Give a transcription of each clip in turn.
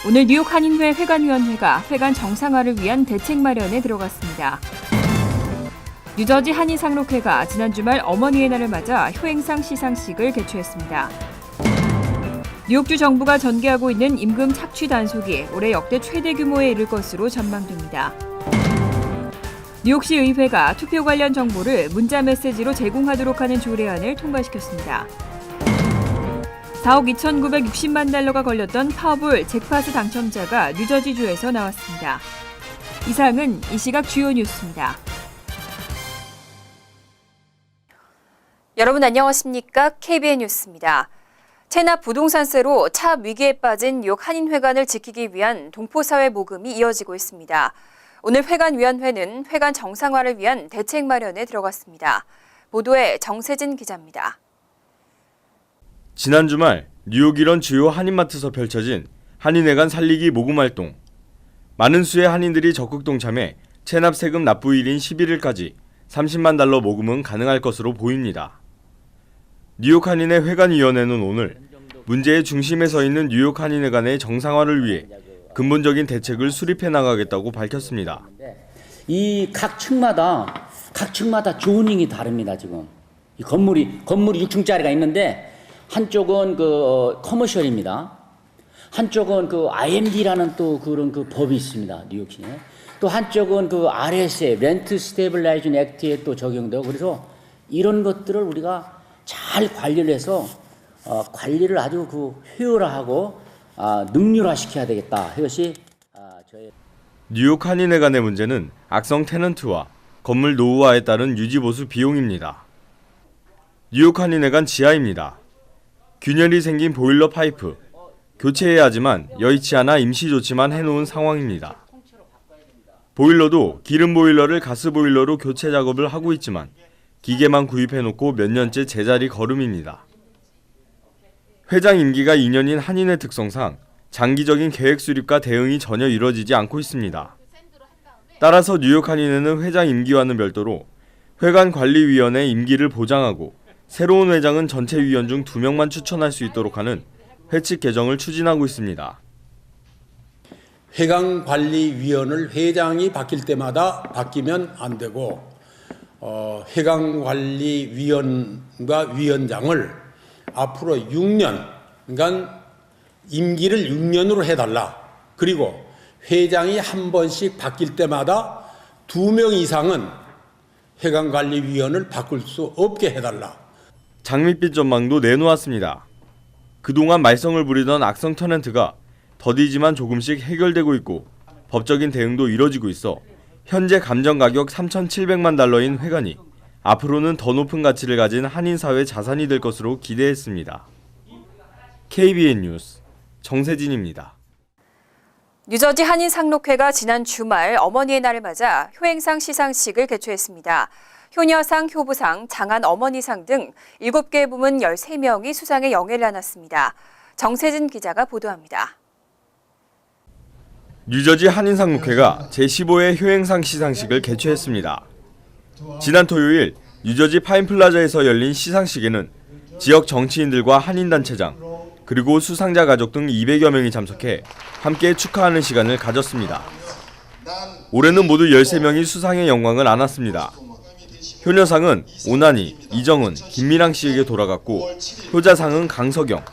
오늘 뉴욕 한인회 회관위원회가 회관 정상화를 위한 대책 마련에 들어갔습니다. 뉴저지 한인상록회가 지난 주말 어머니의 날을 맞아 효행상 시상식을 개최했습니다. 뉴욕주 정부가 전개하고 있는 임금 착취 단속이 올해 역대 최대 규모에 이를 것으로 전망됩니다. 뉴욕시 의회가 투표 관련 정보를 문자 메시지로 제공하도록 하는 조례안을 통과시켰습니다. 4억 2,960만 달러가 걸렸던 파워볼 잭팟 당첨자가 뉴저지주에서 나왔습니다. 이상은 이 시각 주요 뉴스입니다. 여러분 안녕하십니까? KBN 뉴스입니다. 체납 부동산세로 차압 위기에 빠진 뉴욕 한인회관을 지키기 위한 동포사회 모금이 이어지고 있습니다. 오늘 회관위원회는 회관 정상화를 위한 대책 마련에 들어갔습니다. 보도에 정세진 기자입니다. 지난 주말 뉴욕 일원 주요 한인마트에서 펼쳐진 한인회관 살리기 모금 활동. 많은 수의 한인들이 적극 동참해 체납 세금 납부일인 11일까지 30만 달러 모금은 가능할 것으로 보입니다. 뉴욕 한인회 회관위원회는 오늘 문제의 중심에 서 있는 뉴욕 한인회관의 정상화를 위해 근본적인 대책을 수립해 나가겠다고 밝혔습니다. 이 각 층마다 조닝이 다릅니다. 지금 이 건물이 6층짜리가 있는데 한쪽은 커머셜입니다. 한쪽은 IMD라는 또 그런 법이 있습니다. 뉴욕시에. 또 한쪽은 RSA 렌트 스테이블라이징 액트에 또 적용되고 그래서 이런 것들을 우리가 잘 관리를 해서 관리를 아주 효율화하고 능률화시켜야 되겠다. 이것이 저희 뉴욕 한인회관의 문제는 악성 테넌트와 건물 노후화에 따른 유지보수 비용입니다. 뉴욕 한인회관 지하입니다. 균열이 생긴 보일러 파이프, 교체해야 하지만 여의치 않아 임시 조치만 해놓은 상황입니다. 보일러도 기름 보일러를 가스 보일러로 교체 작업을 하고 있지만 기계만 구입해놓고 몇 년째 제자리 걸음입니다. 회장 임기가 2년인 한인회 특성상 장기적인 계획 수립과 대응이 전혀 이뤄지지 않고 있습니다. 따라서 뉴욕 한인회는 회장 임기와는 별도로 회관관리위원회 임기를 보장하고 새로운 회장은 전체 위원 중 2명만 추천할 수 있도록 하는 회칙 개정을 추진하고 있습니다. 회관관리위원을 회장이 바뀔 때마다 바뀌면 안 되고 회관관리위원과 위원장을 앞으로 6년, 그러니까 임기를 6년으로 해달라. 그리고 회장이 한 번씩 바뀔 때마다 2명 이상은 회관관리위원을 바꿀 수 없게 해달라. 장밋빛 전망도 내놓았습니다. 그동안 말썽을 부리던 악성 테넌트가 더디지만 조금씩 해결되고 있고 법적인 대응도 이뤄지고 있어 현재 감정가격 3,700만 달러인 회관이 앞으로는 더 높은 가치를 가진 한인사회 자산이 될 것으로 기대했습니다. KBN 뉴스 정세진입니다. 뉴저지 한인상록회가 지난 주말 어머니의 날을 맞아 효행상 시상식을 개최했습니다. 효녀상, 효부상, 장안 어머니상 등 7개 부문 13명이 수상의 영예를 안았습니다. 정세진 기자가 보도합니다. 뉴저지 한인상록회가 제15회 효행상 시상식을 개최했습니다. 지난 토요일 뉴저지 파인플라자에서 열린 시상식에는 지역 정치인들과 한인단체장, 그리고 수상자 가족 등 200여 명이 참석해 함께 축하하는 시간을 가졌습니다. 올해는 모두 13명이 수상의 영광을 안았습니다. 효녀상은 오나니, 이정은, 김미랑 씨에게 돌아갔고 효자상은 강석영,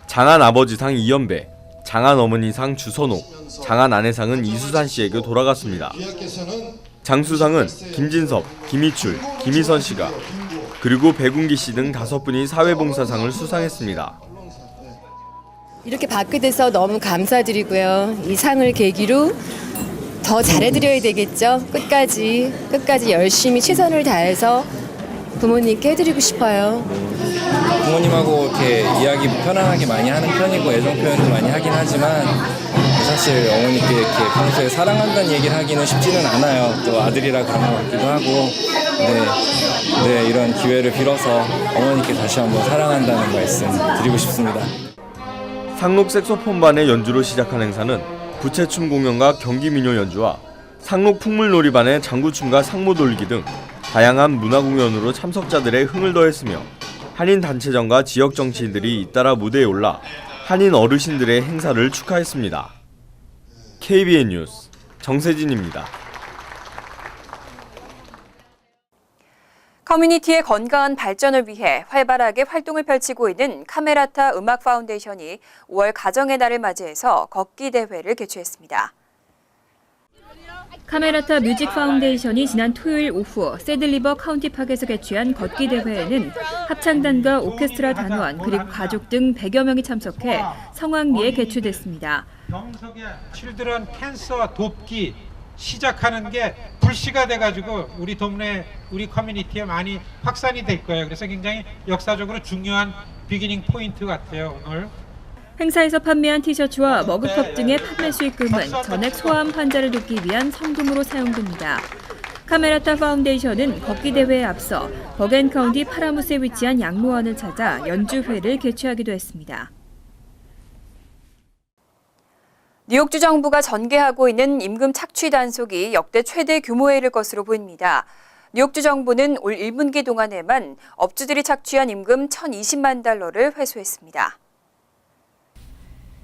장안 아버지상 이연배, 장안 어머니상 주선옥, 장안 아내상은 이수산 씨에게 돌아갔습니다. 장수상은 김진섭, 김희출, 김희선 씨가 그리고 백운기 씨 등 5분이 사회봉사상을 수상했습니다. 이렇게 받게 돼서 너무 감사드리고요. 이 상을 계기로 더 잘해드려야 되겠죠. 끝까지 열심히 최선을 다해서 부모님께 해드리고 싶어요. 부모님하고 이렇게 이야기 편안하게 많이 하는 편이고 애정 표현도 많이 하긴 하지만 사실 어머니께 이렇게 평소에 사랑한다는 얘기를 하기는 쉽지는 않아요. 또 아들이라 그런 것 같기도 하고 네, 이런 기회를 빌어서 어머니께 다시 한번 사랑한다는 말씀 드리고 싶습니다. 상록 색소폰반의 연주로 시작한 행사는 부채춤 공연과 경기민요 연주와 상록 풍물놀이반의 장구춤과 상모 돌기 등 다양한 문화 공연으로 참석자들의 흥을 더했으며 한인 단체장과 지역 정치인들이 잇따라 무대에 올라 한인 어르신들의 행사를 축하했습니다. KBN 뉴스 정세진입니다. 커뮤니티의 건강한 발전을 위해 활발하게 활동을 펼치고 있는 카메라타 음악 파운데이션이 5월 가정의 날을 맞이해서 걷기 대회를 개최했습니다. 카메라타 뮤직 파운데이션이 지난 토요일 오후 새들리버 카운티팍에서 개최한 걷기 대회에는 합창단과 오케스트라 단원 그리고 가족 등 100여 명이 참석해 성황리에 개최됐습니다. 병석의 칠드런 캔서 돕기 시작하는 게 불씨가 돼가지고 우리 동네 우리 커뮤니티에 많이 확산이 될 거예요. 그래서 굉장히 역사적으로 중요한 비기닝 포인트 같아요, 오늘. 행사에서 판매한 티셔츠와 머그컵 등의 판매 수익금은 전액 소아암 환자를 돕기 위한 성금으로 사용됩니다. 카메라타 파운데이션은 걷기 대회에 앞서 버겐 카운티 파라무스에 위치한 양로원을 찾아 연주회를 개최하기도 했습니다. 뉴욕주 정부가 전개하고 있는 임금 착취 단속이 역대 최대 규모에 이를 것으로 보입니다. 뉴욕주 정부는 올 1분기 동안에만 업주들이 착취한 임금 1,020만 달러를 회수했습니다.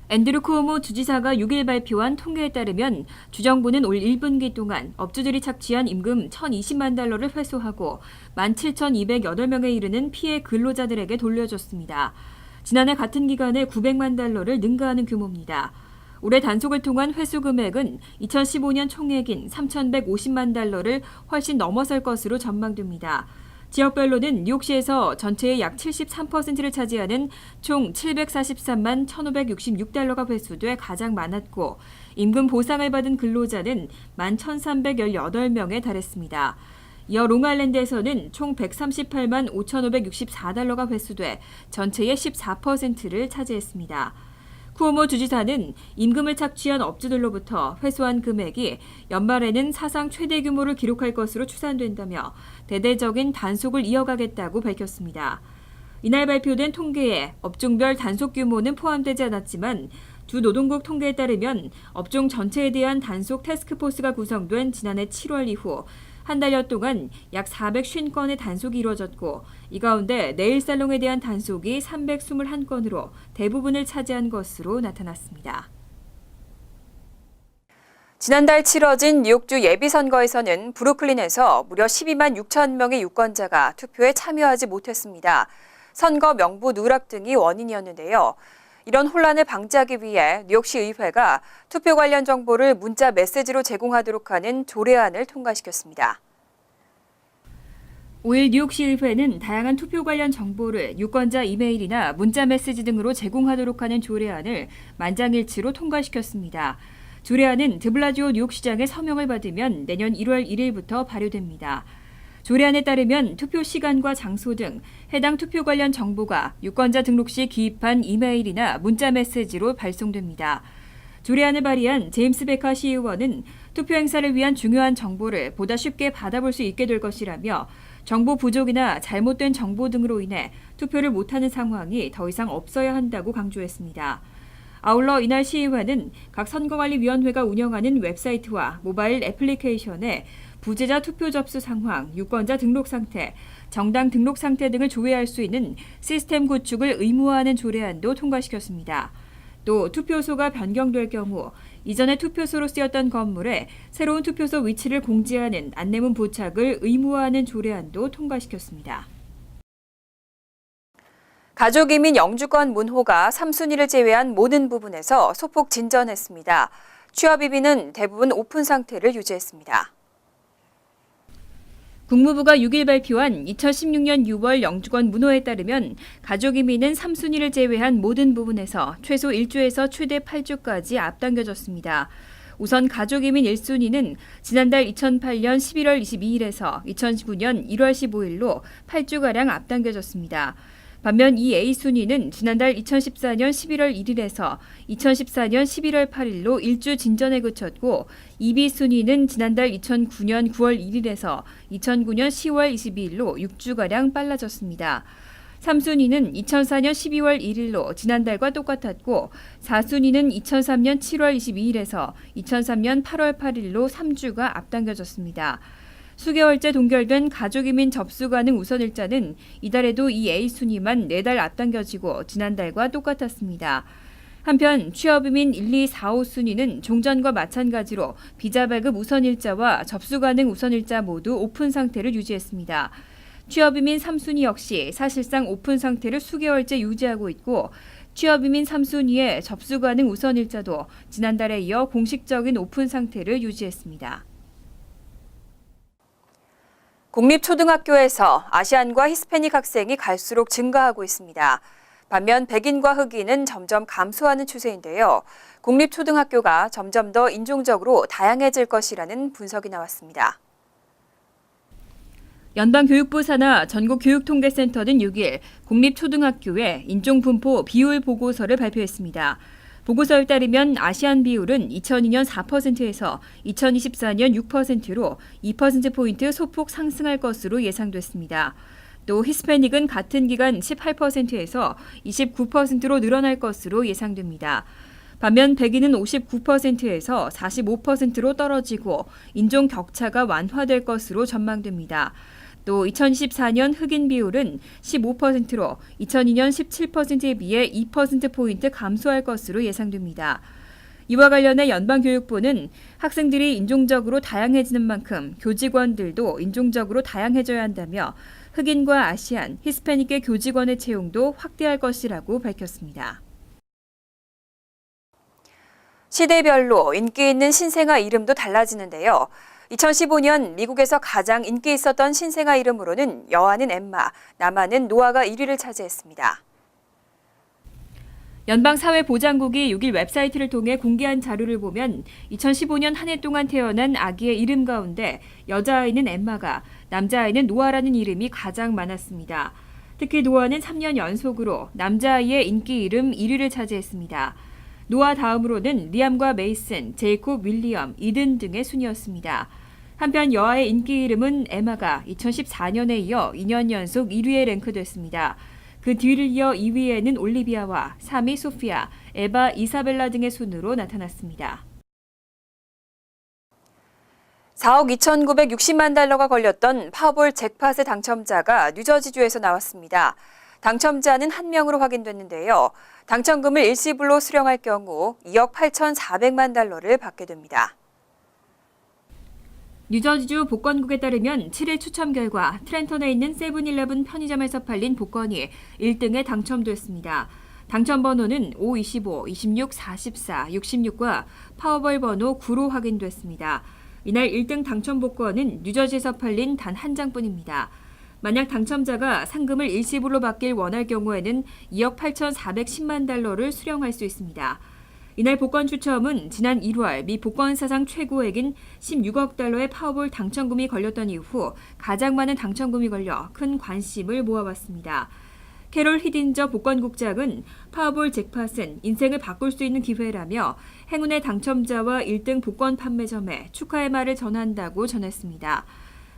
앤드루 쿠오모 주지사가 6일 발표한 통계에 따르면 주정부는 올 1분기 동안 업주들이 착취한 임금 1,020만 달러를 회수하고 17,208명에 이르는 피해 근로자들에게 돌려줬습니다. 지난해 같은 기간에 900만 달러를 능가하는 규모입니다. 올해 단속을 통한 회수 금액은 2015년 총액인 3,150만 달러를 훨씬 넘어설 것으로 전망됩니다. 지역별로는 뉴욕시에서 전체의 약 73%를 차지하는 총 743만 1,566달러가 회수돼 가장 많았고 임금 보상을 받은 근로자는 11,318명에 달했습니다. 이어 롱아일랜드에서는 총 138만 5,564달러가 회수돼 전체의 14%를 차지했습니다. 쿠오모 주지사는 임금을 착취한 업주들로부터 회수한 금액이 연말에는 사상 최대 규모를 기록할 것으로 추산된다며 대대적인 단속을 이어가겠다고 밝혔습니다. 이날 발표된 통계에 업종별 단속 규모는 포함되지 않았지만 주 노동국 통계에 따르면 업종 전체에 대한 단속 태스크포스가 구성된 지난해 7월 이후 한 달여 동안 약 450건의 단속이 이루어졌고 이 가운데 네일살롱에 대한 단속이 321건으로 대부분을 차지한 것으로 나타났습니다. 지난달 치러진 뉴욕주 예비선거에서는 브루클린에서 무려 12만 6천 명의 유권자가 투표에 참여하지 못했습니다. 선거 명부 누락 등이 원인이었는데요. 이런 혼란을 방지하기 위해 뉴욕시 의회가 투표 관련 정보를 문자 메시지로 제공하도록 하는 조례안을 통과시켰습니다. 5일 뉴욕시 의회는 다양한 투표 관련 정보를 유권자 이메일이나 문자 메시지 등으로 제공하도록 하는 조례안을 만장일치로 통과시켰습니다. 조례안은 드블라지오 뉴욕시장의 서명을 받으면 내년 1월 1일부터 발효됩니다. 조례안에 따르면 투표 시간과 장소 등 해당 투표 관련 정보가 유권자 등록 시 기입한 이메일이나 문자 메시지로 발송됩니다. 조례안을 발의한 제임스 베카 시의원은 투표 행사를 위한 중요한 정보를 보다 쉽게 받아볼 수 있게 될 것이라며 정보 부족이나 잘못된 정보 등으로 인해 투표를 못하는 상황이 더 이상 없어야 한다고 강조했습니다. 아울러 이날 시의회는 각 선거관리위원회가 운영하는 웹사이트와 모바일 애플리케이션에 부재자 투표 접수 상황, 유권자 등록 상태, 정당 등록 상태 등을 조회할 수 있는 시스템 구축을 의무화하는 조례안도 통과시켰습니다. 또 투표소가 변경될 경우 이전에 투표소로 쓰였던 건물에 새로운 투표소 위치를 공지하는 안내문 부착을 의무화하는 조례안도 통과시켰습니다. 가족이민 영주권 문호가 3순위를 제외한 모든 부분에서 소폭 진전했습니다. 취업이민은 대부분 오픈 상태를 유지했습니다. 국무부가 6일 발표한 2016년 6월 영주권 문호에 따르면 가족이민은 3순위를 제외한 모든 부분에서 최소 1주에서 최대 8주까지 앞당겨졌습니다. 우선 가족이민 1순위는 지난달 2008년 11월 22일에서 2019년 1월 15일로 8주가량 앞당겨졌습니다. 반면 이 A순위는 지난달 2014년 11월 1일에서 2014년 11월 8일로 1주 진전에 그쳤고 이 B순위는 지난달 2009년 9월 1일에서 2009년 10월 22일로 6주가량 빨라졌습니다. 3순위는 2004년 12월 1일로 지난달과 똑같았고 4순위는 2003년 7월 22일에서 2003년 8월 8일로 3주가 앞당겨졌습니다. 수개월째 동결된 가족이민 접수 가능 우선일자는 이달에도 이 A순위만 4달 앞당겨지고 지난달과 똑같았습니다. 한편 취업이민 1, 2, 4, 5순위는 종전과 마찬가지로 비자 발급 우선일자와 접수 가능 우선일자 모두 오픈 상태를 유지했습니다. 취업이민 3순위 역시 사실상 오픈 상태를 수개월째 유지하고 있고 취업이민 3순위의 접수 가능 우선일자도 지난달에 이어 공식적인 오픈 상태를 유지했습니다. 공립초등학교에서 아시안과 히스패닉 학생이 갈수록 증가하고 있습니다. 반면 백인과 흑인은 점점 감소하는 추세인데요. 공립초등학교가 점점 더 인종적으로 다양해질 것이라는 분석이 나왔습니다. 연방교육부 산하 전국교육통계센터는 6일 공립초등학교의 인종분포 비율 보고서를 발표했습니다. 보고서에 따르면 아시안 비율은 2002년 4%에서 2024년 6%로 2%포인트 소폭 상승할 것으로 예상됐습니다. 또 히스패닉은 같은 기간 18%에서 29%로 늘어날 것으로 예상됩니다. 반면 백인은 59%에서 45%로 떨어지고 인종 격차가 완화될 것으로 전망됩니다. 또 2024년 흑인 비율은 15%로 2002년 17%에 비해 2%포인트 감소할 것으로 예상됩니다. 이와 관련해 연방교육부는 학생들이 인종적으로 다양해지는 만큼 교직원들도 인종적으로 다양해져야 한다며 흑인과 아시안, 히스패닉의 교직원의 채용도 확대할 것이라고 밝혔습니다. 시대별로 인기 있는 신생아 이름도 달라지는데요. 2015년 미국에서 가장 인기 있었던 신생아 이름으로는 여아는 엠마, 남아는 노아가 1위를 차지했습니다. 연방사회보장국이 6일 웹사이트를 통해 공개한 자료를 보면 2015년 한 해 동안 태어난 아기의 이름 가운데 여자아이는 엠마가, 남자아이는 노아라는 이름이 가장 많았습니다. 특히 노아는 3년 연속으로 남자아이의 인기 이름 1위를 차지했습니다. 노아 다음으로는 리암과 메이슨, 제이콥, 윌리엄, 이든 등의 순이었습니다. 한편 여아의 인기 이름은 에마가 2014년에 이어 2년 연속 1위에 랭크됐습니다. 그 뒤를 이어 2위에는 올리비아와 3위 소피아, 에바, 이사벨라 등의 순으로 나타났습니다. 4억 2,960만 달러가 걸렸던 파워볼 잭팟의 당첨자가 뉴저지주에서 나왔습니다. 당첨자는 1명으로 확인됐는데요. 당첨금을 일시불로 수령할 경우 2억 8,400만 달러를 받게 됩니다. 뉴저지주 복권국에 따르면 7일 추첨 결과 트렌턴에 있는 세븐일레븐 편의점에서 팔린 복권이 1등에 당첨됐습니다. 당첨 번호는 5, 25, 26, 44, 66과 파워볼 번호 9로 확인됐습니다. 이날 1등 당첨 복권은 뉴저지에서 팔린 단 한 장뿐입니다. 만약 당첨자가 상금을 일시불로 받길 원할 경우에는 2억 8,410만 달러를 수령할 수 있습니다. 이날 복권 추첨은 지난 1월 미 복권 사상 최고액인 16억 달러의 파워볼 당첨금이 걸렸던 이후 가장 많은 당첨금이 걸려 큰 관심을 모아왔습니다. 캐롤 히딘저 복권국장은 파워볼 잭팟은 인생을 바꿀 수 있는 기회라며 행운의 당첨자와 1등 복권 판매점에 축하의 말을 전한다고 전했습니다.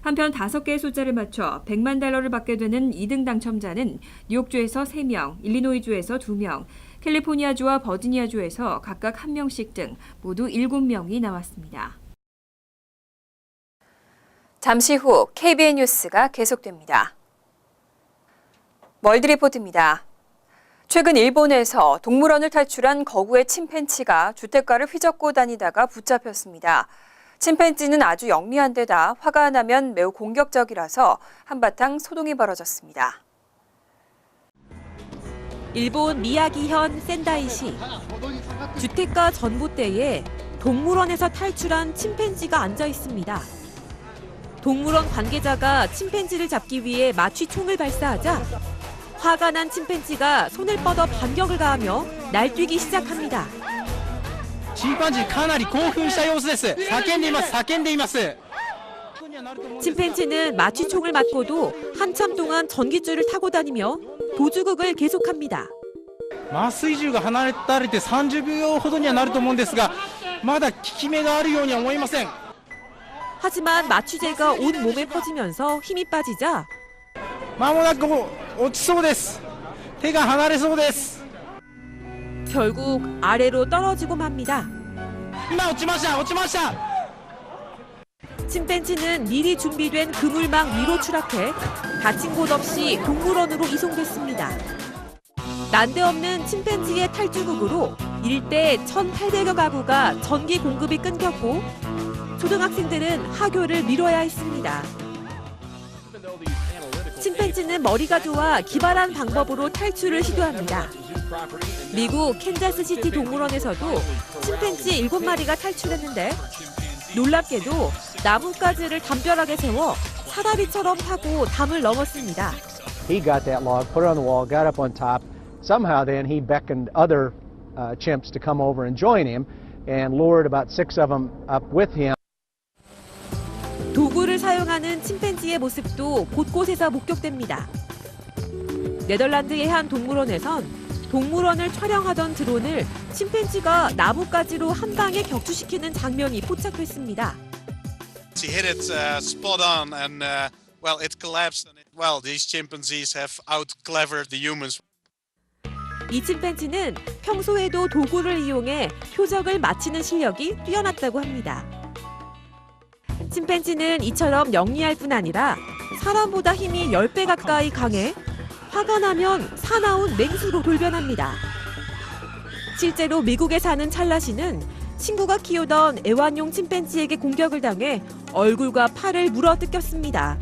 한편 5개의 숫자를 맞춰 100만 달러를 받게 되는 2등 당첨자는 뉴욕주에서 3명, 일리노이주에서 2명, 캘리포니아주와 버지니아주에서 각각 1명씩 등 모두 7명이 나왔습니다. 잠시 후 KBN 뉴스가 계속됩니다. 월드리포트입니다. 최근 일본에서 동물원을 탈출한 거구의 침팬지가 주택가를 휘젓고 다니다가 붙잡혔습니다. 침팬지는 아주 영리한 데다 화가 나면 매우 공격적이라서 한바탕 소동이 벌어졌습니다. 일본 미야기현 센다이시. 주택가 전봇대에 동물원에서 탈출한 침팬지가 앉아 있습니다. 동물원 관계자가 침팬지를 잡기 위해 마취총을 발사하자 화가 난 침팬지가 손을 뻗어 반격을 가하며 날뛰기 시작합니다. 침팬지かなり興奮した様子です。叫んでいます。叫んでいます。 침팬지는 마취총을 맞고도 한참 동안 전기줄을 타고 다니며 도주극을 계속합니다. 麻酔銃が離れて30秒ほどにはなると思うんですが、まだ効き目があるようには思いません。 하지만 마취제가 온 몸에 퍼지면서 힘이 빠지자 間もなく落ちそうです。手が離れそうです。 결국 아래로 떨어지고 맙니다. 今落ちました。落ちました。 침팬지는 미리 준비된 그물망 위로 추락해 다친 곳 없이 동물원으로 이송됐습니다. 난데없는 침팬지의 탈주극으로 일대 1,800여 가구가 전기 공급이 끊겼고 초등학생들은 하교를 미뤄야 했습니다. 침팬지는 머리가 좋아 기발한 방법으로 탈출을 시도합니다. 미국 캔자스시티 동물원에서도 침팬지 7마리가 탈출했는데 놀랍게도 나뭇가지를 담벼락에 세워 사다리처럼 타고 담을 넘었습니다. He got that log, put it on the wall, got up on top. Somehow then he beckoned other chimps to come over and join him and lured about 6 of them up with him. 도구를 사용하는 침팬지의 모습도 곳곳에서 목격됩니다. 네덜란드의 한 동물원에선 동물원을 촬영하던 드론을 침팬지가 나뭇가지로 한 방에 격추시키는 장면이 포착됐습니다. He hit it spot on and well it collapsed and well these chimpanzees have out-clevered the humans. 이 침팬지는 평소에도 도구를 이용해 표적을 맞히는 실력이 뛰어났다고 합니다. 침팬지는 이처럼 영리할 뿐 아니라 사람보다 힘이 10배 가까이 강해 화가 나면 사나운 맹수로 돌변합니다. 실제로 미국에 사는 찰나 씨는 친구가 키우던 애완용 침팬지에게 공격을 당해 얼굴과 팔을 물어뜯겼습니다.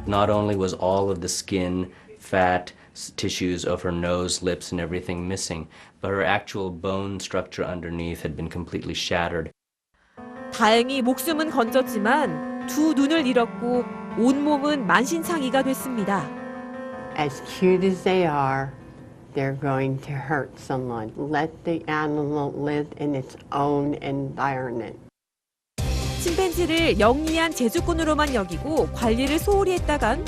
Not only was all of the skin, fat, tissues of her nose, lips and everything missing, but her actual bone structure underneath had been completely shattered. 다행히 목숨은 건졌지만 두 눈을 잃었고 온몸은 만신창이가 됐습니다. As cute as they are, they're going to hurt someone. Let the animal live in its own environment. 침팬지를 영리한 제주꾼으로만 여기고 관리를 소홀히 했다간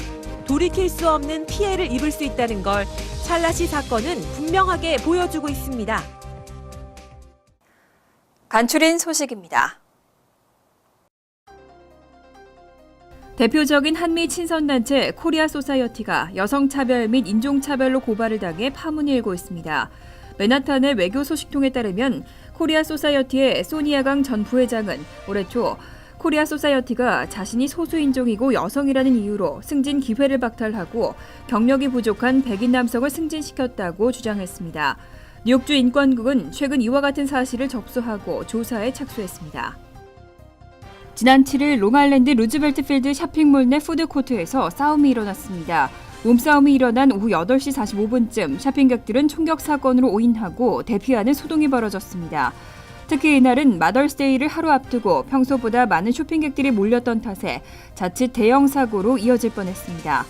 돌이킬 수 없는 피해를 입을 수 있다는 걸 찰나시 사건은 분명하게 보여주고 있습니다. 간추린 소식입니다. 대표적인 한미 친선단체 코리아 소사이어티가 여성차별 및 인종차별로 고발을 당해 파문이 일고 있습니다. 맨하탄의 외교 소식통에 따르면 코리아 소사이어티의 소니아강 전 부회장은 올해 초 코리아 소사이어티가 자신이 소수인종이고 여성이라는 이유로 승진 기회를 박탈하고 경력이 부족한 백인 남성을 승진시켰다고 주장했습니다. 뉴욕주 인권국은 최근 이와 같은 사실을 접수하고 조사에 착수했습니다. 지난 7일 롱아일랜드 루즈벨트 필드 쇼핑몰 내 푸드코트에서 싸움이 일어났습니다. 몸싸움이 일어난 오후 8시 45분쯤 쇼핑객들은 총격 사건으로 오인하고 대피하는 소동이 벌어졌습니다. 특히 이날은 마더스데이를 하루 앞두고 평소보다 많은 쇼핑객들이 몰렸던 탓에 자칫 대형 사고로 이어질 뻔했습니다.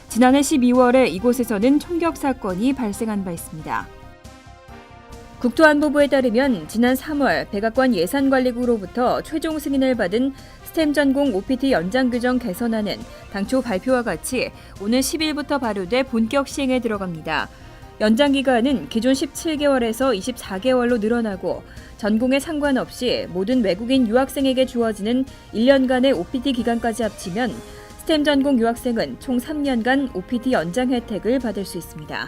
지난해 12월에 이곳에서는 총격 사건이 발생한 바 있습니다. 국토안보부에 따르면 지난 3월 백악관 예산관리국으로부터 최종 승인을 받은 스템 전공 OPT 연장 규정 개선안은 당초 발표와 같이 오늘 10일부터 발효돼 본격 시행에 들어갑니다. 연장 기간은 기존 17개월에서 24개월로 늘어나고 전공에 상관없이 모든 외국인 유학생에게 주어지는 1년간의 OPT 기간까지 합치면 스템 전공 유학생은 총 3년간 OPT 연장 혜택을 받을 수 있습니다.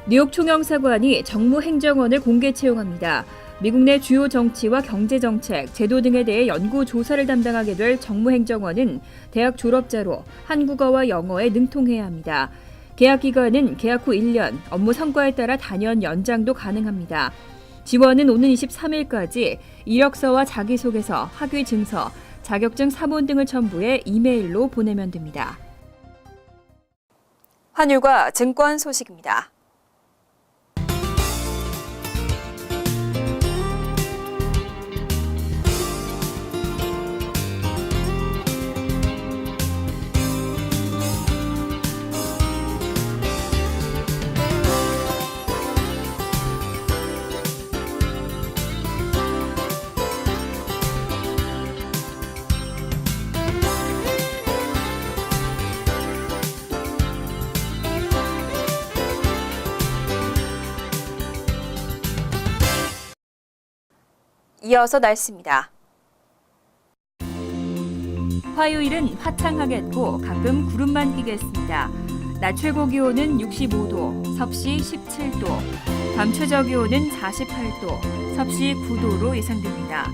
뉴욕 총영사관이 정무행정원을 공개 채용합니다. 미국 내 주요 정치와 경제정책, 제도 등에 대해 연구 조사를 담당하게 될 정무행정원은 대학 졸업자로 한국어와 영어에 능통해야 합니다. 계약 기간은 계약 후 1년, 업무 성과에 따라 단연 연장도 가능합니다. 지원은 오는 23일까지 이력서와 자기소개서, 학위 증서, 자격증 사본 등을 첨부해 이메일로 보내면 됩니다. 환율과 증권 소식입니다. 이어서 날씨입니다. 화요일은 화창하겠고 가끔 구름만 끼겠습니다. 낮 최고 기온은 65도, 섭씨 17도, 밤 최저 기온은 48도, 섭씨 9도로 예상됩니다.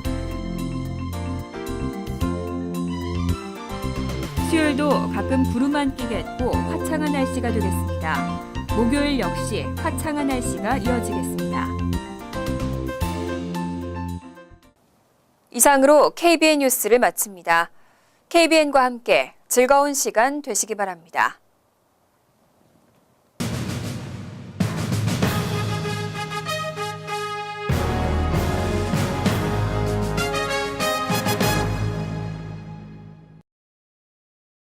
수요일도 가끔 구름만 끼겠고 화창한 날씨가 되겠습니다. 목요일 역시 화창한 날씨가 이어지겠습니다. 이상으로 KBN 뉴스를 마칩니다. KBN과 함께 즐거운 시간 되시기 바랍니다.